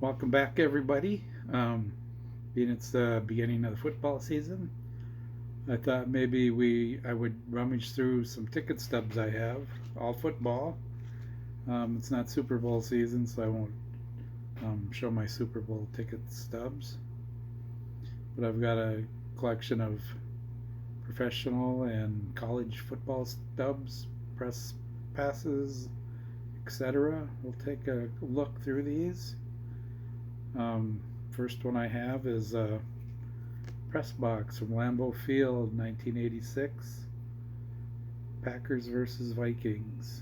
Welcome back, everybody. Being it's the beginning of the football season, I thought maybe I would rummage through some ticket stubs I have, all football. It's not Super Bowl season, so I won't show my Super Bowl ticket stubs. But I've got a collection of professional and college football stubs, press passes, etc. We'll take a look through these. Um, First one I have is press box from Lambeau Field, 1986. Packers versus Vikings.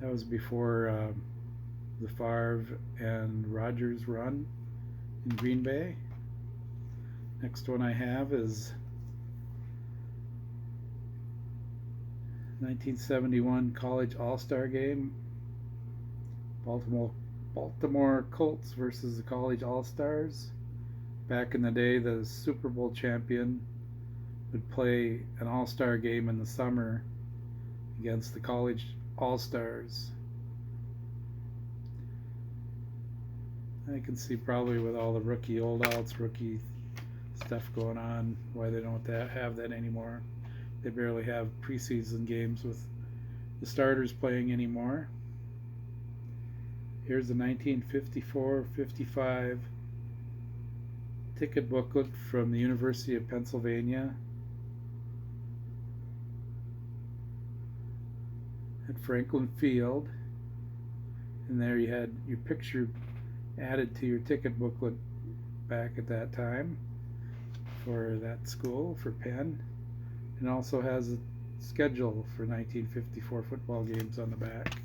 That was before the Favre and Rodgers run in Green Bay. Next one I have is 1971 College All-Star Game. Baltimore Colts versus the College All-Stars. Back in the day, the Super Bowl champion would play an All-Star game in the summer against the College All-Stars. I can see probably with all the rookie holdouts, rookie stuff going on, why they don't have that anymore. They barely have preseason games with the starters playing anymore. Here's the 1954-55 ticket booklet from the University of Pennsylvania at Franklin Field. And there you had your picture added to your ticket booklet back at that time for that school, for Penn. And also has a schedule for 1954 football games on the back.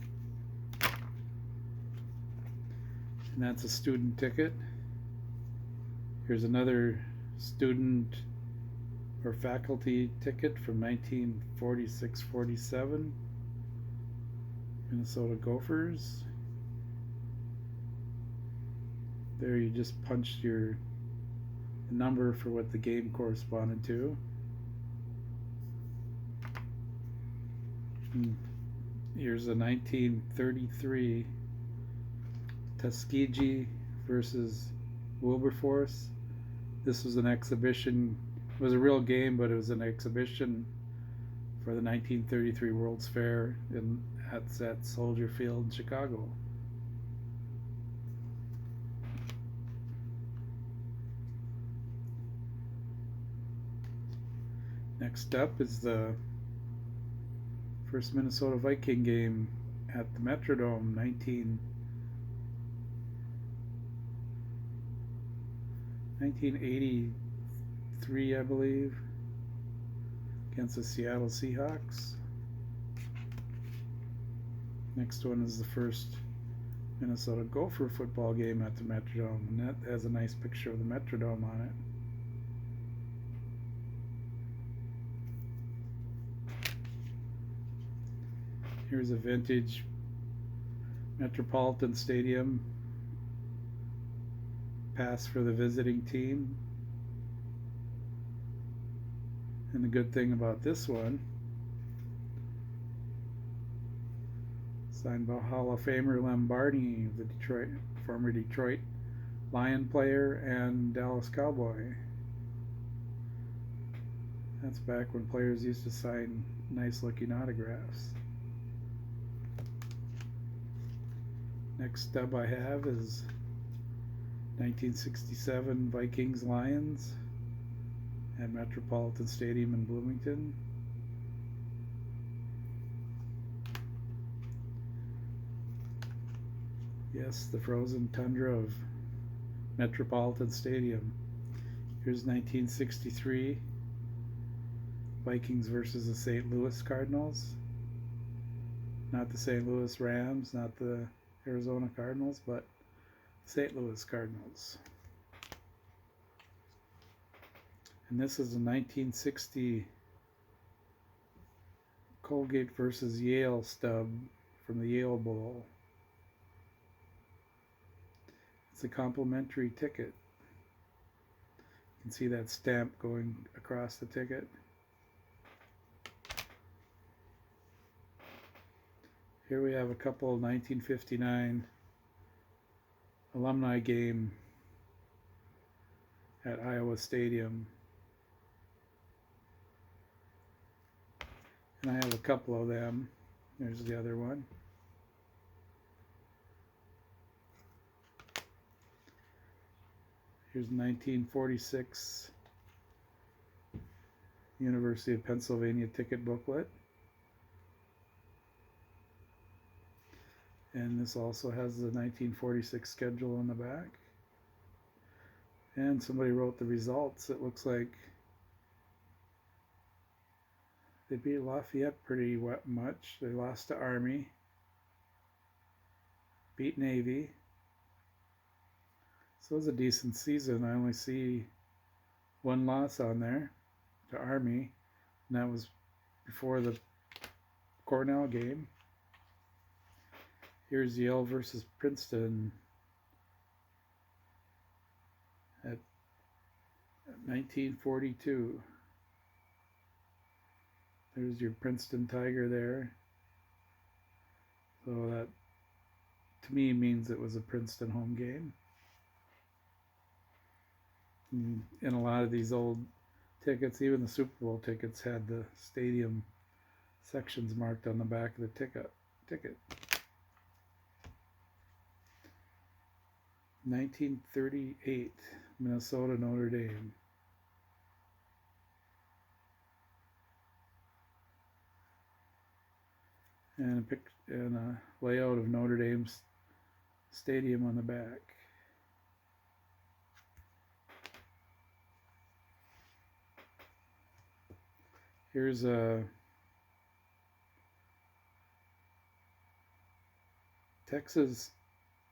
And that's a student ticket. Here's another student or faculty ticket from 1946-47, Minnesota Gophers. There you just punched your number for what the game corresponded to. And here's a 1933 Tuskegee versus Wilberforce. This was an exhibition. It was a real game, but it was an exhibition for the 1933 World's Fair at Soldier Field in Chicago. Next up is the first Minnesota Viking game at the Metrodome, 1983, I believe, against the Seattle Seahawks. Next one is the first Minnesota Gopher football game at the Metrodome, and that has a nice picture of the Metrodome on it. Here's a vintage Metropolitan Stadium pass for the visiting team. And the good thing about this one, signed by Hall of Famer Lem Barney, the former Detroit Lion player and Dallas Cowboy. That's back when players used to sign nice looking autographs. Next stub I have is 1967 Vikings Lions at Metropolitan Stadium in Bloomington. Yes, the frozen tundra of Metropolitan Stadium. Here's 1963 Vikings versus the St. Louis Cardinals. Not the St. Louis Rams, not the Arizona Cardinals, but St. Louis Cardinals. And this is a 1960 Colgate versus Yale stub from the Yale Bowl. It's a complimentary ticket. You can see that stamp going across the ticket. Here we have a couple of 1959 alumni game at Iowa Stadium. And I have a couple of them. There's the other one. Here's 1946 University of Pennsylvania ticket booklet. And this also has the 1946 schedule on the back. And somebody wrote the results. It looks like they beat Lafayette pretty much. They lost to Army, beat Navy. So it was a decent season. I only see one loss on there to Army, and that was before the Cornell game. Here's Yale versus Princeton at 1942. There's your Princeton Tiger there. So that, to me, means it was a Princeton home game. And a lot of these old tickets, even the Super Bowl tickets, had the stadium sections marked on the back of the ticket. 1938, Minnesota, Notre Dame. And a layout of Notre Dame's stadium on the back. Here's a Texas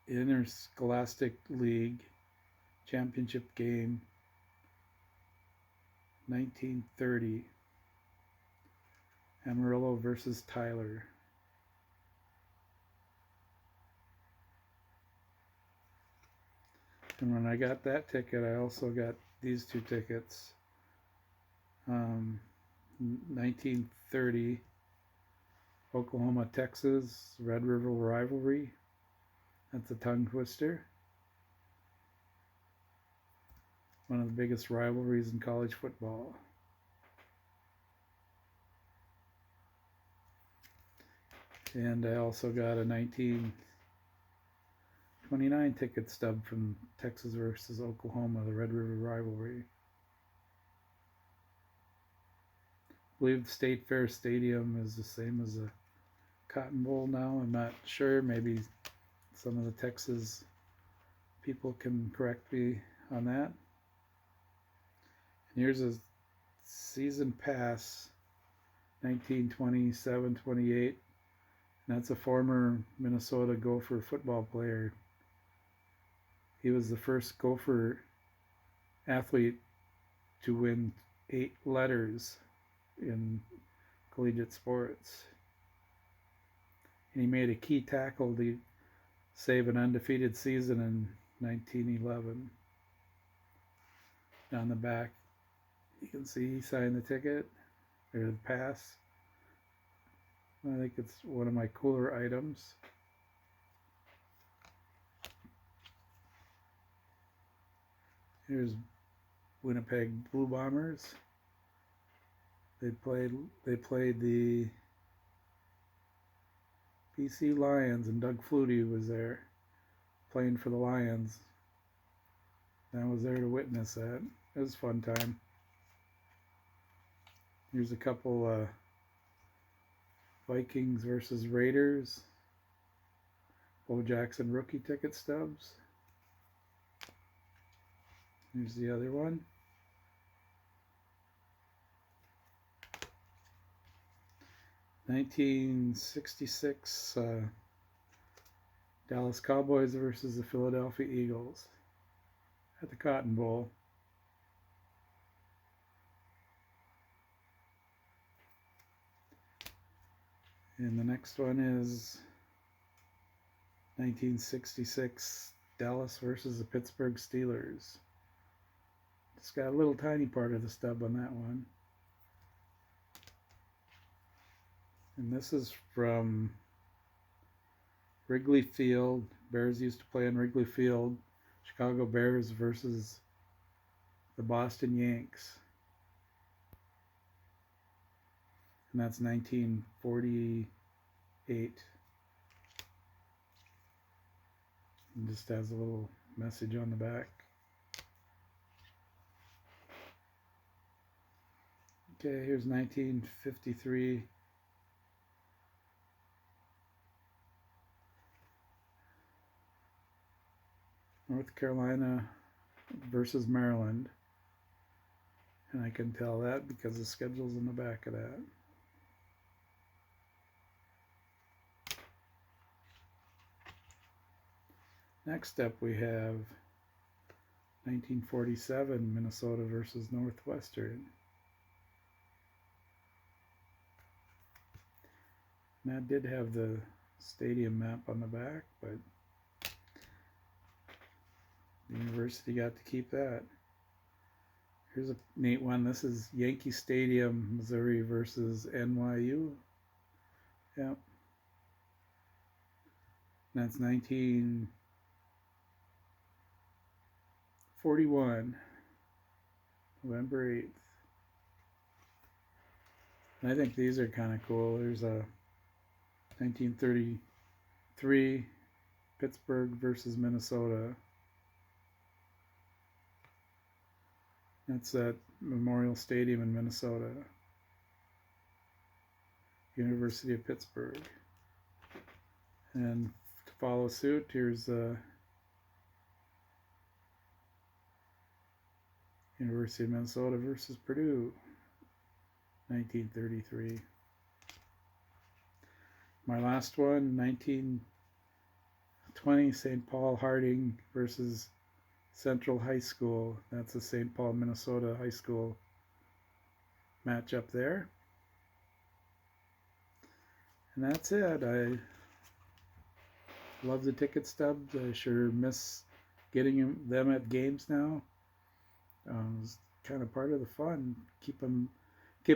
Interscholastic League championship game, 1930. Amarillo versus Tyler. And when I got that ticket, I also got these two tickets. 1930 Oklahoma, Texas, Red River rivalry. That's a tongue twister. One of the biggest rivalries in college football. And I also got a 1929 ticket stub from Texas versus Oklahoma, the Red River rivalry. I believe the State Fair Stadium is the same as the Cotton Bowl now. I'm not sure. Maybe some of the Texas people can correct me on that. And here's a season pass, 1927-28. And that's a former Minnesota Gopher football player. He was the first Gopher athlete to win 8 letters in collegiate sports. And he made a key tackle to save an undefeated season in 1911. On the back, you can see he signed the ticket, or the pass. I think it's one of my cooler items. Here's Winnipeg Blue Bombers. They played the BC Lions, and Doug Flutie was there playing for the Lions. I was there to witness that. It was a fun time. Here's a couple Vikings versus Raiders. Bo Jackson rookie ticket stubs. Here's the other one. '66 Dallas Cowboys versus the Philadelphia Eagles at the Cotton Bowl. And the next one is 1966 Dallas versus the Pittsburgh Steelers. It's got a little tiny part of the stub on that one. And this is from Wrigley Field. Bears used to play in Wrigley Field. Chicago Bears versus the Boston Yanks. And that's 1948. And just has a little message on the back. Okay, here's 1953. North Carolina versus Maryland. And I can tell that because the schedule's in the back of that. Next up we have 1947 Minnesota versus Northwestern. And that did have the stadium map on the back, but the university got to keep that. Here's a neat one. This is Yankee Stadium, Missouri versus NYU. Yep. That's 1941, November 8th. And I think these are kind of cool. There's a 1933 Pittsburgh versus Minnesota. That's at Memorial Stadium in Minnesota. University of Pittsburgh. And to follow suit, here's University of Minnesota versus Purdue, 1933. My last one, 1920, St. Paul Harding versus Central High School. That's a St. Paul, Minnesota high school matchup there. And that's it. I love the ticket stubs. I sure miss getting them at games now. It's kind of part of the fun. Keep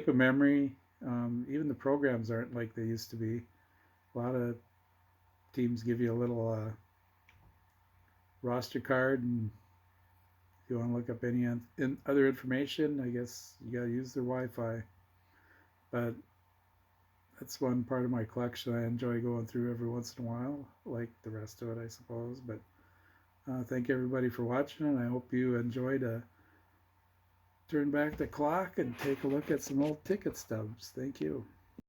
a memory. Even the programs aren't like they used to be. A lot of teams give you a little roster card, and if you want to look up any other information, I guess you got to use their Wi-Fi. But that's one part of my collection I enjoy going through every once in a while, like the rest of it, I suppose. But thank everybody for watching, and I hope you enjoyed turn back the clock and take a look at some old ticket stubs. Thank you.